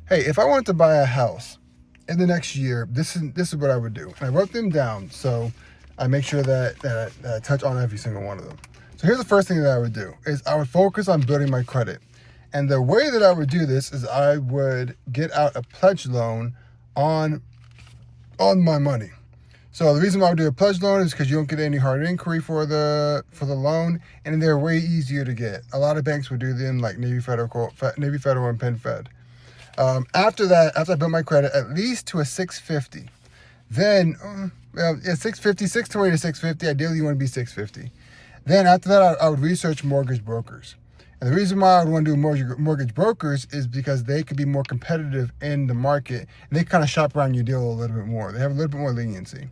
hey, if I wanted to buy a house in the next year, this is what I would do. And I wrote them down, so I make sure that I touch on every single one of them. So here's the first thing that I would do, is I would focus on building my credit. And the way that I would do this is I would get out a pledge loan on my money. So the reason why I would do a pledge loan is because you don't get any hard inquiry for the loan, and they're way easier to get. A lot of banks would do them, like Navy Federal and PenFed. After that, after I built my credit at least to a 650, then 620 to 650. Ideally, you want to be 650. Then after that, I would research mortgage brokers. And the reason why I would want to do mortgage brokers is because they could be more competitive in the market, and they kind of shop around your deal a little bit more. They have a little bit more leniency.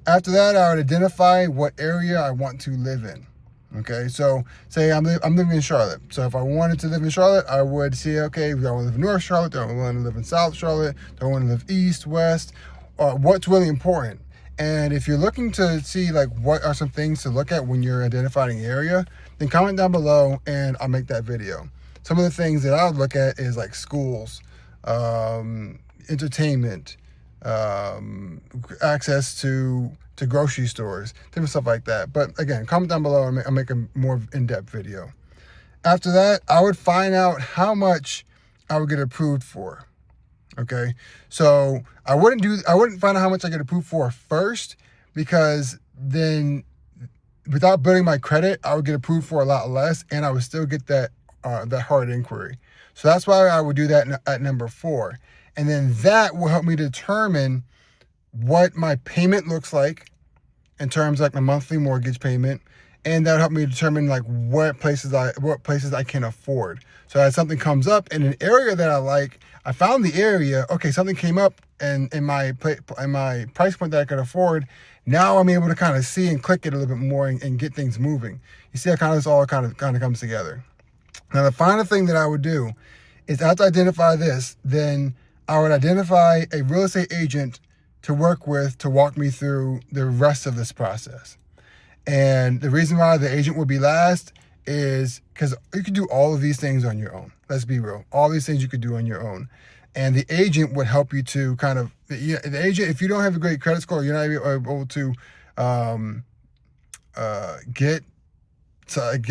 After that, I would identify what area I want to live in. Okay, so say I'm living in Charlotte. So if I wanted to live in Charlotte, I would see, okay, do I want to live in North Charlotte? Do I want to live in South Charlotte? Do I want to live East, West? What's really important? And if you're looking to see like what are some things to look at when you're identifying an area, then comment down below and I'll make that video. Some of the things that I would look at is like schools, entertainment, access to grocery stores, different stuff like that. But again, comment down below and I'll make a more in-depth video. After that, I would find out how much I would get approved for. Okay, so I wouldn't find out how much I get approved for first, because then without building my credit, I would get approved for a lot less, and I would still get that hard inquiry. So that's why I would do that at number 4. And then that will help me determine what my payment looks like in terms of like my monthly mortgage payment. And that would help me determine like what places I can afford. So as something comes up in an area that I like, I found the area, okay, something came up and in my price point that I could afford. Now I'm able to kind of see and click it a little bit more and get things moving. You see how this all kind of comes together. Now the final thing that I would do is, after I identify this, then I would identify a real estate agent to work with to walk me through the rest of this process. And the reason why the agent would be last is because you could do all of these things on your own. Let's be real. All these things you could do on your own. And the agent would help you to kind of, the agent, if you don't have a great credit score, you're not able to get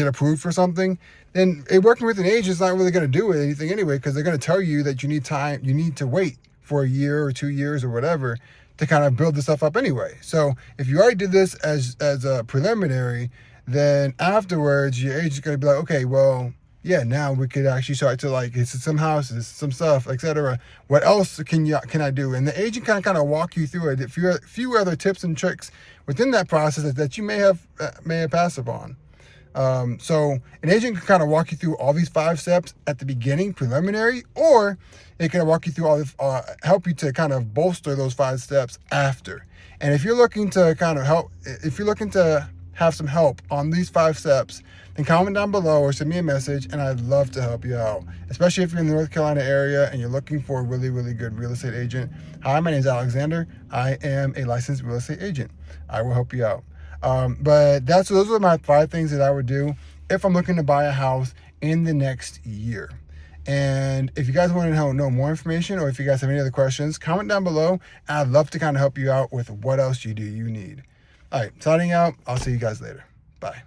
approved for something, then working with an agent is not really going to do anything anyway, because they're going to tell you that you need time, you need to wait for a year or 2 years or whatever to kind of build this stuff up anyway. So if you already did this as a preliminary, then afterwards your agent's going to be like, okay, well, yeah, now we could actually start to like, it's some houses, some stuff, etc. What else can I do? And the agent kind of walk you through a few other tips and tricks within that process that you may have passed upon. So an agent can kind of walk you through all these 5 steps at the beginning, preliminary, or it can walk you through all the, help you to kind of bolster those 5 steps after. And if you're looking to have some help on these 5 steps, then comment down below or send me a message, and I'd love to help you out, especially if you're in the North Carolina area and you're looking for a really, really good real estate agent. Hi, my name is Alexander. I am a licensed real estate agent. I will help you out. But those are my 5 things that I would do if I'm looking to buy a house in the next year. And if you guys want to know more information, or if you guys have any other questions, comment down below. I'd love to kind of help you out with what else you need. All right, signing out. I'll see you guys later. Bye.